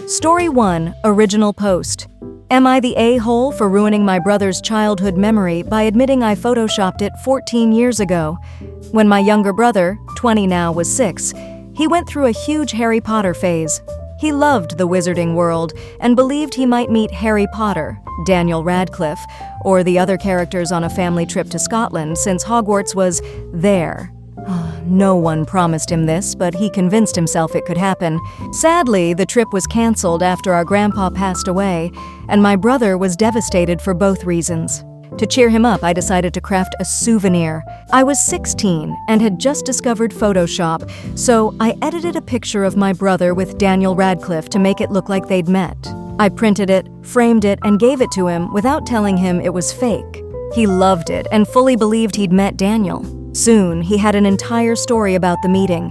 Story 1, Original Post. Am I the a-hole for ruining my brother's childhood memory by admitting I photoshopped it 14 years ago? When my younger brother, 20 now, was 6, he went through a huge Harry Potter phase. He loved the wizarding world and believed he might meet Harry Potter, Daniel Radcliffe, or the other characters on a family trip to Scotland since Hogwarts was there. No one promised him this, but he convinced himself it could happen. Sadly, the trip was canceled after our grandpa passed away, and my brother was devastated for both reasons. To cheer him up, I decided to craft a souvenir. I was 16 and had just discovered Photoshop, so I edited a picture of my brother with Daniel Radcliffe to make it look like they'd met. I printed it, framed it, and gave it to him without telling him it was fake. He loved it and fully believed he'd met Daniel. Soon, he had an entire story about the meeting,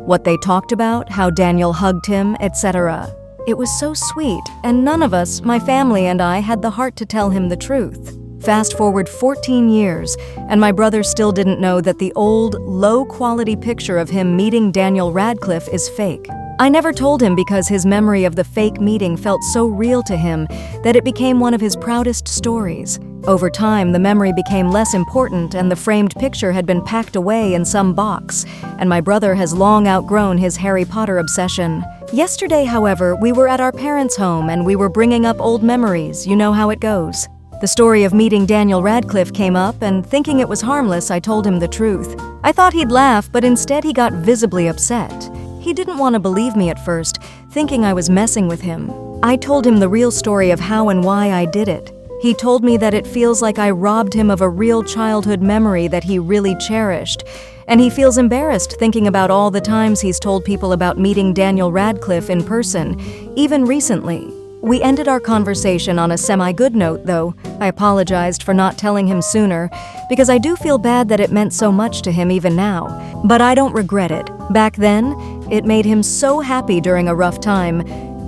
what they talked about, how Daniel hugged him, etc. It was so sweet, and none of us, my family and I, had the heart to tell him the truth. Fast forward 14 years, and my brother still didn't know that the old, low-quality picture of him meeting Daniel Radcliffe is fake. I never told him because his memory of the fake meeting felt so real to him that it became one of his proudest stories. Over time, the memory became less important and the framed picture had been packed away in some box, and my brother has long outgrown his Harry Potter obsession. Yesterday, however, we were at our parents' home and we were bringing up old memories. You know how it goes. The story of meeting Daniel Radcliffe came up, and thinking it was harmless, I told him the truth. I thought he'd laugh, but instead he got visibly upset. He didn't want to believe me at first, thinking I was messing with him. I told him the real story of how and why I did it. He told me that it feels like I robbed him of a real childhood memory that he really cherished, and he feels embarrassed thinking about all the times he's told people about meeting Daniel Radcliffe in person, even recently. We ended our conversation on a semi-good note, though. I apologized for not telling him sooner, because I do feel bad that it meant so much to him even now. But I don't regret it. Back then, it made him so happy during a rough time,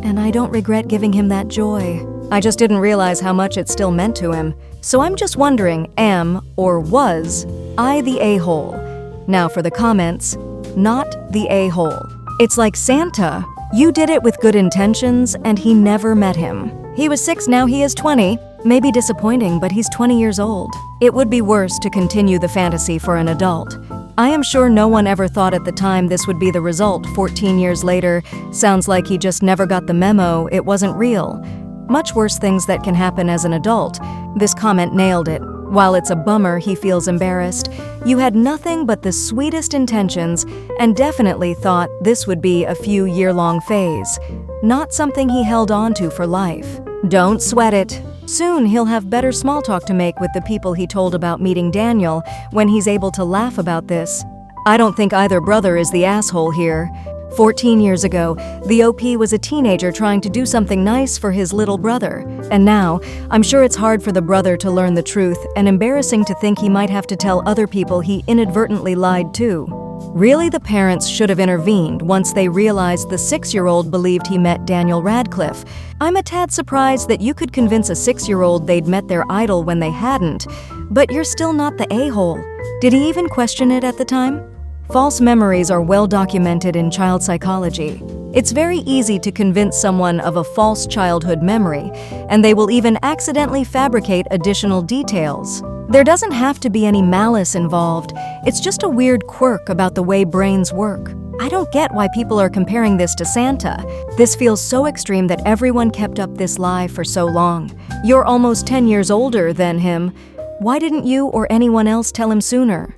and I don't regret giving him that joy. I just didn't realize how much it still meant to him. So I'm just wondering, am, or was, I the a-hole? Now for the comments, not the a-hole. It's like Santa. You did it with good intentions, and he never met him. He was 6, now he is 20. Maybe disappointing, but he's 20 years old. It would be worse to continue the fantasy for an adult. I am sure no one ever thought at the time this would be the result 14 years later. Sounds like he just never got the memo, it wasn't real. Much worse things that can happen as an adult. This comment nailed it. While it's a bummer he feels embarrassed, you had nothing but the sweetest intentions and definitely thought this would be a few year-long phase, not something he held on to for life. Don't sweat it. Soon he'll have better small talk to make with the people he told about meeting Daniel when he's able to laugh about this. I don't think either brother is the asshole here. 14 years ago, the OP was a teenager trying to do something nice for his little brother. And now, I'm sure it's hard for the brother to learn the truth and embarrassing to think he might have to tell other people he inadvertently lied to. Really, the parents should have intervened once they realized the 6-year-old believed he met Daniel Radcliffe. I'm a tad surprised that you could convince a 6-year-old they'd met their idol when they hadn't, but you're still not the a-hole. Did he even question it at the time? False memories are well documented in child psychology. It's very easy to convince someone of a false childhood memory, and they will even accidentally fabricate additional details. There doesn't have to be any malice involved. It's just a weird quirk about the way brains work. I don't get why people are comparing this to Santa. This feels so extreme that everyone kept up this lie for so long. You're almost 10 years older than him. Why didn't you or anyone else tell him sooner?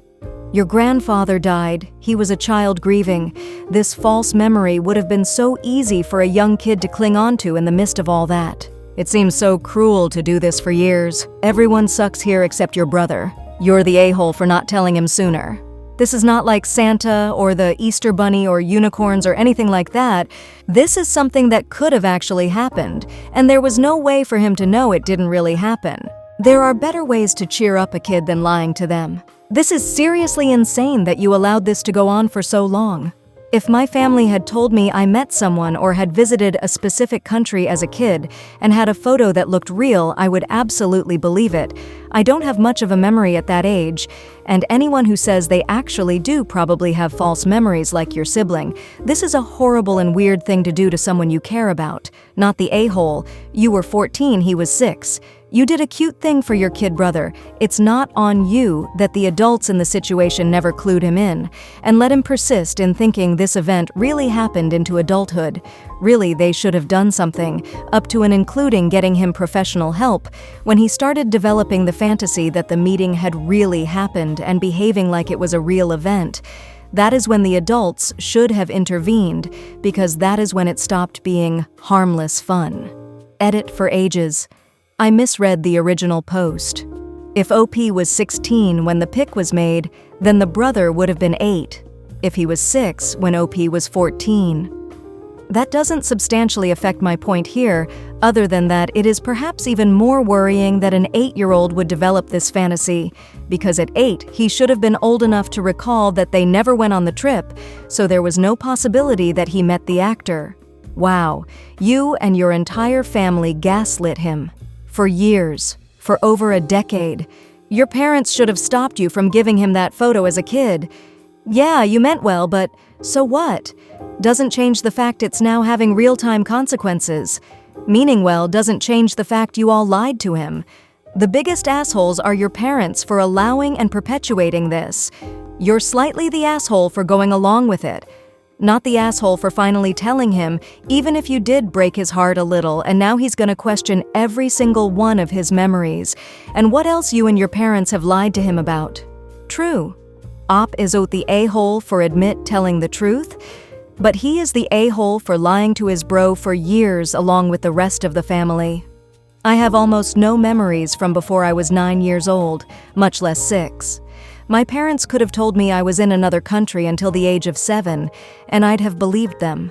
Your grandfather died. He was a child grieving. This false memory would have been so easy for a young kid to cling onto in the midst of all that. It seems so cruel to do this for years. Everyone sucks here except your brother. You're the a-hole for not telling him sooner. This is not like Santa or the Easter Bunny or unicorns or anything like that. This is something that could have actually happened, and there was no way for him to know it didn't really happen. There are better ways to cheer up a kid than lying to them. This is seriously insane that you allowed this to go on for so long. If my family had told me I met someone or had visited a specific country as a kid and had a photo that looked real, I would absolutely believe it. I don't have much of a memory at that age, and anyone who says they actually do probably have false memories like your sibling. This is a horrible and weird thing to do to someone you care about. Not the a-hole. You were 14, he was 6. You did a cute thing for your kid brother. It's not on you that the adults in the situation never clued him in, and let him persist in thinking this event really happened into adulthood. Really, they should have done something, up to and including getting him professional help, when he started developing the fantasy that the meeting had really happened and behaving like it was a real event. That is when the adults should have intervened, because that is when it stopped being harmless fun. Edit for ages. I misread the original post. If OP was 16 when the pic was made, then the brother would have been 8. If he was 6 when OP was 14. That doesn't substantially affect my point here, other than that it is perhaps even more worrying that an 8-year-old would develop this fantasy, because at 8 he should have been old enough to recall that they never went on the trip, so there was no possibility that he met the actor. Wow, you and your entire family gaslit him. For years, for over a decade. Your parents should have stopped you from giving him that photo as a kid. Yeah, you meant well, but so what? Doesn't change the fact it's now having real-time consequences. Meaning well doesn't change the fact you all lied to him. The biggest assholes are your parents for allowing and perpetuating this. You're slightly the asshole for going along with it. Not the asshole for finally telling him, even if you did break his heart a little, and now he's gonna question every single one of his memories. And what else you and your parents have lied to him about. True. Op is the a-hole for admit telling the truth, but he is the a-hole for lying to his bro for years along with the rest of the family. I have almost no memories from before I was 9 years old, much less 6. My parents could have told me I was in another country until the age of 7, and I'd have believed them.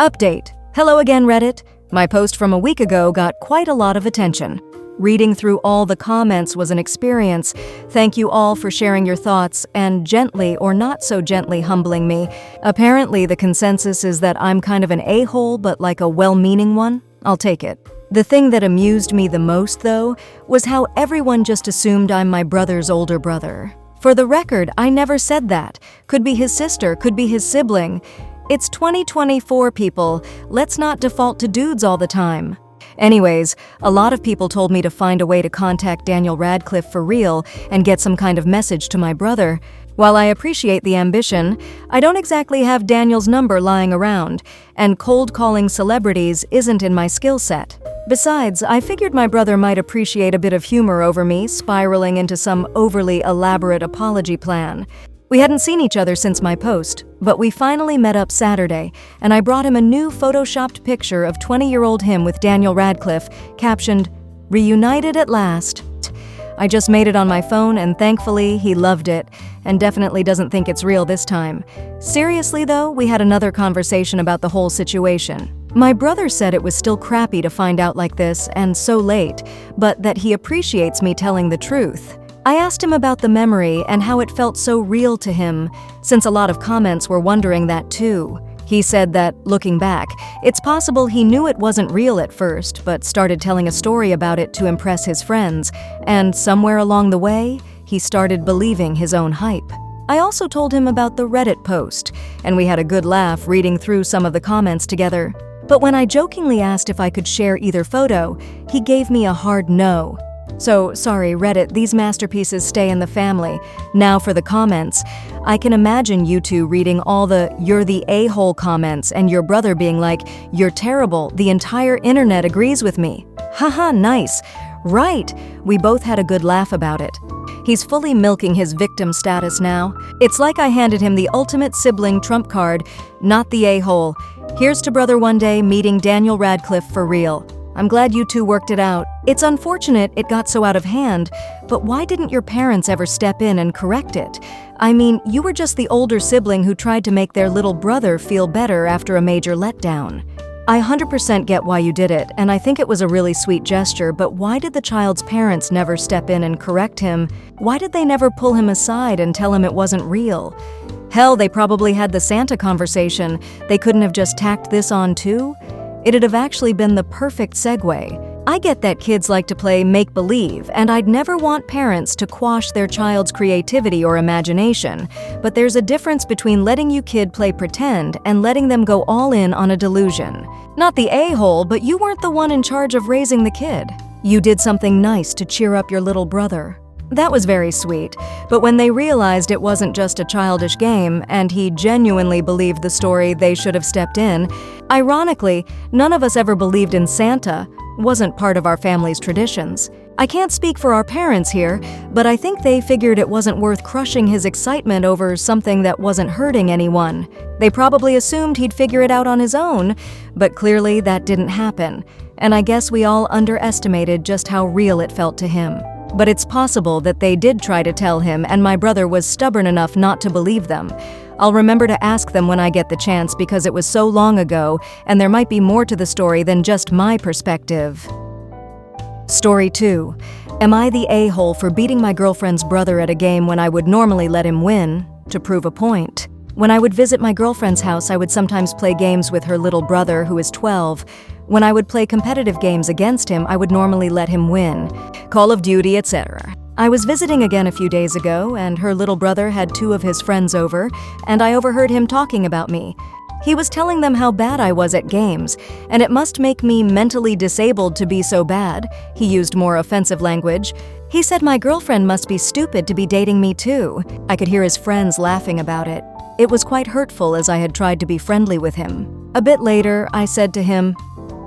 Update. Hello again, Reddit. My post from a week ago got quite a lot of attention. Reading through all the comments was an experience. Thank you all for sharing your thoughts and gently or not so gently humbling me. Apparently, the consensus is that I'm kind of an a-hole, but like a well-meaning one. I'll take it. The thing that amused me the most, though, was how everyone just assumed I'm my brother's older brother. For the record, I never said that. Could be his sister, could be his sibling. It's 2024, people. Let's not default to dudes all the time. Anyways, a lot of people told me to find a way to contact Daniel Radcliffe for real and get some kind of message to my brother. While I appreciate the ambition, I don't exactly have Daniel's number lying around, and cold calling celebrities isn't in my skill set. Besides, I figured my brother might appreciate a bit of humor over me spiraling into some overly elaborate apology plan. We hadn't seen each other since my post, but we finally met up Saturday, and I brought him a new photoshopped picture of 20-year-old him with Daniel Radcliffe, captioned, "Reunited at last." I just made it on my phone, and thankfully, he loved it, and definitely doesn't think it's real this time. Seriously though, we had another conversation about the whole situation. My brother said it was still crappy to find out like this, and so late, but that he appreciates me telling the truth. I asked him about the memory and how it felt so real to him, since a lot of comments were wondering that too. He said that, looking back, it's possible he knew it wasn't real at first, but started telling a story about it to impress his friends, and somewhere along the way, he started believing his own hype. I also told him about the Reddit post, and we had a good laugh reading through some of the comments together. But when I jokingly asked if I could share either photo, he gave me a hard no. So, sorry, Reddit, these masterpieces stay in the family. Now for the comments. I can imagine you two reading all the "you're the a-hole" comments and your brother being like, "You're terrible, the entire internet agrees with me." Haha, nice. Right, we both had a good laugh about it. He's fully milking his victim status now. It's like I handed him the ultimate sibling trump card, not the a-hole. Here's to brother one day meeting Daniel Radcliffe for real. I'm glad you two worked it out. It's unfortunate it got so out of hand, but why didn't your parents ever step in and correct it? I mean, you were just the older sibling who tried to make their little brother feel better after a major letdown. I 100% get why you did it, and I think it was a really sweet gesture, but why did the child's parents never step in and correct him? Why did they never pull him aside and tell him it wasn't real? Hell, they probably had the Santa conversation. They couldn't have just tacked this on too? It'd have actually been the perfect segue. I get that kids like to play make-believe, and I'd never want parents to quash their child's creativity or imagination, but there's a difference between letting your kid play pretend and letting them go all in on a delusion. Not the a-hole, but you weren't the one in charge of raising the kid. You did something nice to cheer up your little brother. That was very sweet, but when they realized it wasn't just a childish game and he genuinely believed the story, they should have stepped in. Ironically, none of us ever believed in Santa. Wasn't part of our family's traditions. I can't speak for our parents here, but I think they figured it wasn't worth crushing his excitement over something that wasn't hurting anyone. They probably assumed he'd figure it out on his own, but clearly that didn't happen, and I guess we all underestimated just how real it felt to him. But it's possible that they did try to tell him and my brother was stubborn enough not to believe them. I'll remember to ask them when I get the chance because it was so long ago and there might be more to the story than just my perspective. Story 2. Am I the a-hole for beating my girlfriend's brother at a game when I would normally let him win, to prove a point? When I would visit my girlfriend's house, I would sometimes play games with her little brother, who is 12. When I would play competitive games against him, I would normally let him win. Call of Duty, etc. I was visiting again a few days ago, and her little brother had 2 of his friends over, and I overheard him talking about me. He was telling them how bad I was at games, and it must make me mentally disabled to be so bad. He used more offensive language. He said my girlfriend must be stupid to be dating me too. I could hear his friends laughing about it. It was quite hurtful as I had tried to be friendly with him. A bit later, I said to him,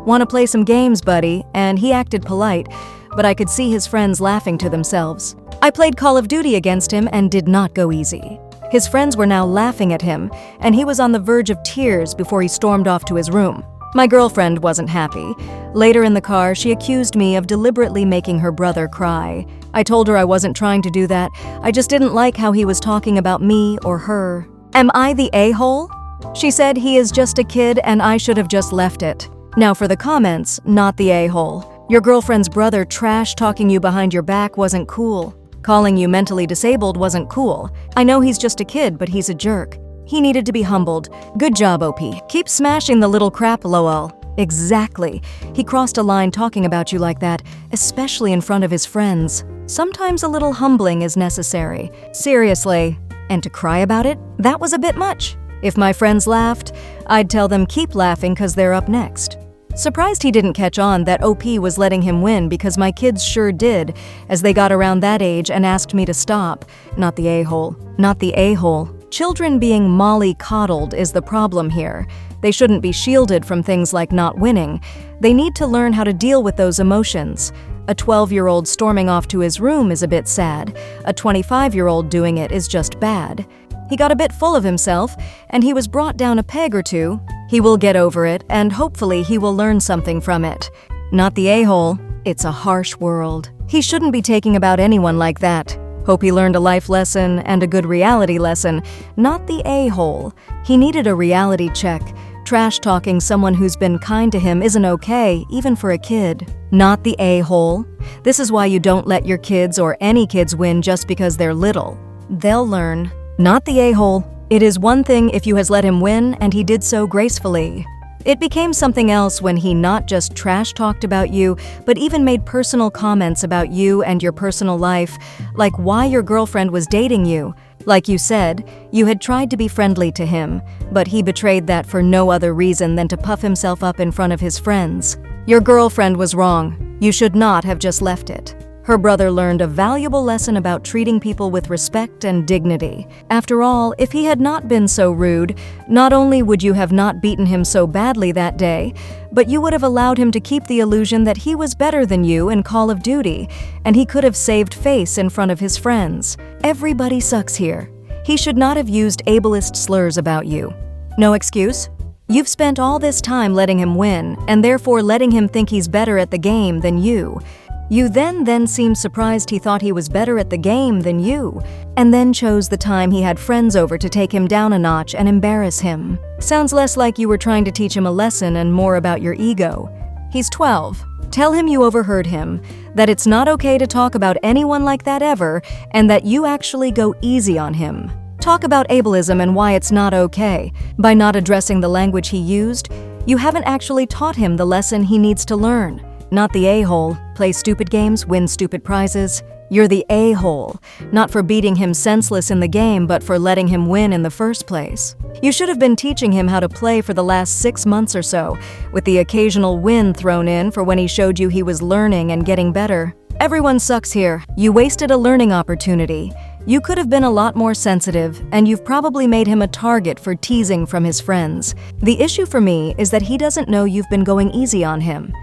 "Want to play some games, buddy?" And he acted polite, but I could see his friends laughing to themselves. I played Call of Duty against him and did not go easy. His friends were now laughing at him, and he was on the verge of tears before he stormed off to his room. My girlfriend wasn't happy. Later in the car, she accused me of deliberately making her brother cry. I told her I wasn't trying to do that. I just didn't like how he was talking about me or her. Am I the a-hole? She said he is just a kid and I should have just left it. Now for the comments, not the a-hole. Your girlfriend's brother trash-talking you behind your back wasn't cool. Calling you mentally disabled wasn't cool. I know he's just a kid, but he's a jerk. He needed to be humbled. Good job, OP. Keep smashing the little crap, lol. Exactly. He crossed a line talking about you like that, especially in front of his friends. Sometimes a little humbling is necessary. Seriously. And to cry about it? That was a bit much. If my friends laughed, I'd tell them keep laughing because they're up next. Surprised he didn't catch on that OP was letting him win because my kids sure did as they got around that age and asked me to stop. Not the a-hole. Not the a-hole. Children being molly-coddled is the problem here. They shouldn't be shielded from things like not winning. They need to learn how to deal with those emotions. A 12-year-old storming off to his room is a bit sad. A 25-year-old doing it is just bad. He got a bit full of himself, and he was brought down a peg or two. He will get over it, and hopefully he will learn something from it. Not the a-hole. It's a harsh world. He shouldn't be taking about anyone like that. Hope he learned a life lesson and a good reality lesson. Not the a-hole. He needed a reality check. Trash-talking someone who's been kind to him isn't okay, even for a kid. Not the a-hole. This is why you don't let your kids or any kids win just because they're little. They'll learn. Not the a-hole. It is one thing if you has let him win and he did so gracefully. It became something else when he not just trash-talked about you, but even made personal comments about you and your personal life, like why your girlfriend was dating you. Like you said, you had tried to be friendly to him, but he betrayed that for no other reason than to puff himself up in front of his friends. Your girlfriend was wrong. You should not have just left it. Her brother learned a valuable lesson about treating people with respect and dignity. After all, if he had not been so rude, not only would you have not beaten him so badly that day, but you would have allowed him to keep the illusion that he was better than you in Call of Duty, and he could have saved face in front of his friends. Everybody sucks here. He should not have used ableist slurs about you. No excuse? You've spent all this time letting him win, and therefore letting him think he's better at the game than you. You then seemed surprised he thought he was better at the game than you, and then chose the time he had friends over to take him down a notch and embarrass him. Sounds less like you were trying to teach him a lesson and more about your ego. He's 12. Tell him you overheard him, that it's not okay to talk about anyone like that ever, and that you actually go easy on him. Talk about ableism and why it's not okay. By not addressing the language he used, you haven't actually taught him the lesson he needs to learn. Not the a-hole, play stupid games, win stupid prizes. You're the a-hole, not for beating him senseless in the game, but for letting him win in the first place. You should have been teaching him how to play for the last 6 months or so, with the occasional win thrown in for when he showed you he was learning and getting better. Everyone sucks here. You wasted a learning opportunity. You could have been a lot more sensitive, and you've probably made him a target for teasing from his friends. The issue for me is that he doesn't know you've been going easy on him.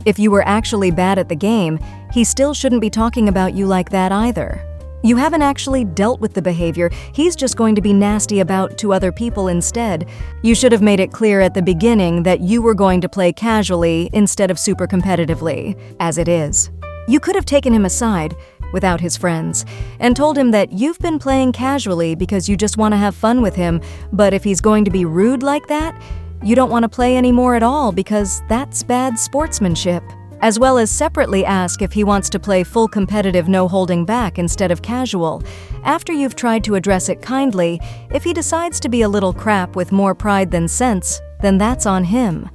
If you were actually bad at the game, he still shouldn't be talking about you like that either. You haven't actually dealt with the behavior he's just going to be nasty about to other people instead. You should have made it clear at the beginning that you were going to play casually instead of super competitively, as it is. You could have taken him aside, without his friends, and told him that you've been playing casually because you just want to have fun with him, but if he's going to be rude like that, you don't want to play anymore at all because that's bad sportsmanship. As well as separately ask if he wants to play full competitive no holding back instead of casual. After you've tried to address it kindly, if he decides to be a little crap with more pride than sense, then that's on him.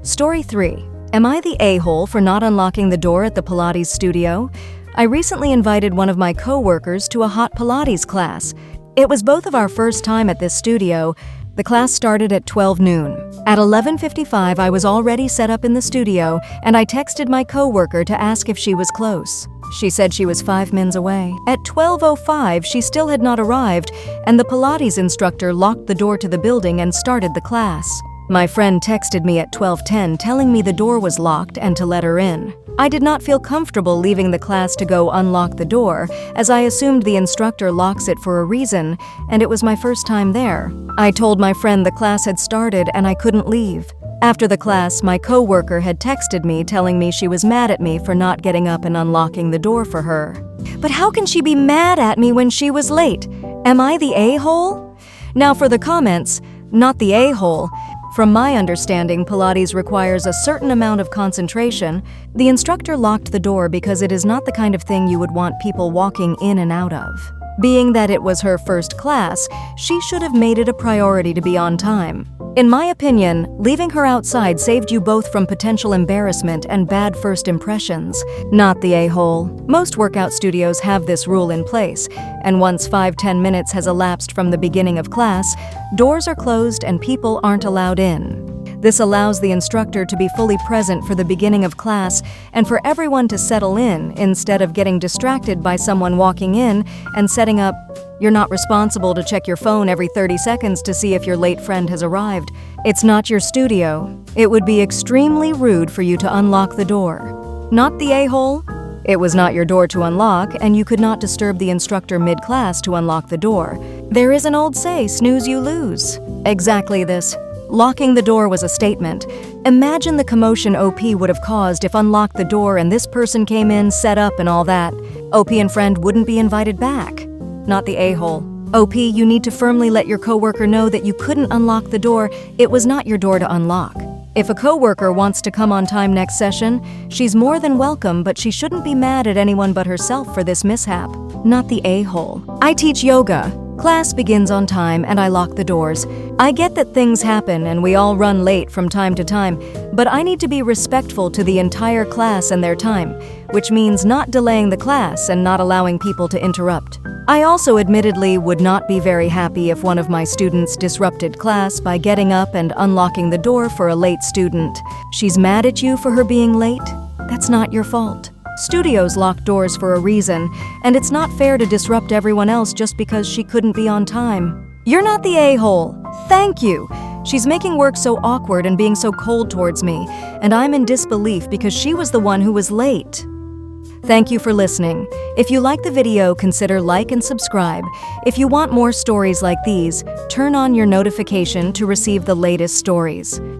Story 3. Am I the a-hole for not unlocking the door at the Pilates studio? I recently invited one of my co-workers to a hot Pilates class. It was both of our first time at this studio. The class started at 12 noon. At 11:55, I was already set up in the studio, and I texted my co-worker to ask if she was close. She said she was 5 mins away. At 12:05, she still had not arrived, and the Pilates instructor locked the door to the building and started the class. My friend texted me at 12:10 telling me the door was locked and to let her in. I did not feel comfortable leaving the class to go unlock the door, as I assumed the instructor locks it for a reason, and it was my first time there. I told my friend the class had started and I couldn't leave. After the class, my co-worker had texted me telling me she was mad at me for not getting up and unlocking the door for her. But how can she be mad at me when she was late? Am I the a-hole? Now for the comments, not the a-hole. From my understanding, Pilates requires a certain amount of concentration. The instructor locked the door because it is not the kind of thing you would want people walking in and out of. Being that it was her first class, she should have made it a priority to be on time. In my opinion, leaving her outside saved you both from potential embarrassment and bad first impressions. Not the a-hole. Most workout studios have this rule in place, and once 5-10 minutes has elapsed from the beginning of class, doors are closed and people aren't allowed in. This allows the instructor to be fully present for the beginning of class and for everyone to settle in instead of getting distracted by someone walking in and setting up. You're not responsible to check your phone every 30 seconds to see if your late friend has arrived. It's not your studio. It would be extremely rude for you to unlock the door. Not the a-hole. It was not your door to unlock, and you could not disturb the instructor mid-class to unlock the door. There is an old say, snooze you lose. Exactly this. Locking the door was a statement. Imagine the commotion OP would have caused if unlocked the door and this person came in, set up and all that. OP and friend wouldn't be invited back. Not the a-hole. OP, you need to firmly let your coworker know that you couldn't unlock the door. It was not your door to unlock. If a coworker wants to come on time next session, she's more than welcome, but she shouldn't be mad at anyone but herself for this mishap. Not the a-hole. I teach yoga. Class begins on time and I lock the doors. I get that things happen and we all run late from time to time, but I need to be respectful to the entire class and their time, which means not delaying the class and not allowing people to interrupt. I also admittedly would not be very happy if one of my students disrupted class by getting up and unlocking the door for a late student. She's mad at you for her being late? That's not your fault. Studios lock doors for a reason, and it's not fair to disrupt everyone else just because she couldn't be on time. You're not the a-hole. Thank you. She's making work so awkward and being so cold towards me, and I'm in disbelief because she was the one who was late. Thank you for listening. If you like the video, consider like and subscribe. If you want more stories like these, turn on your notification to receive the latest stories.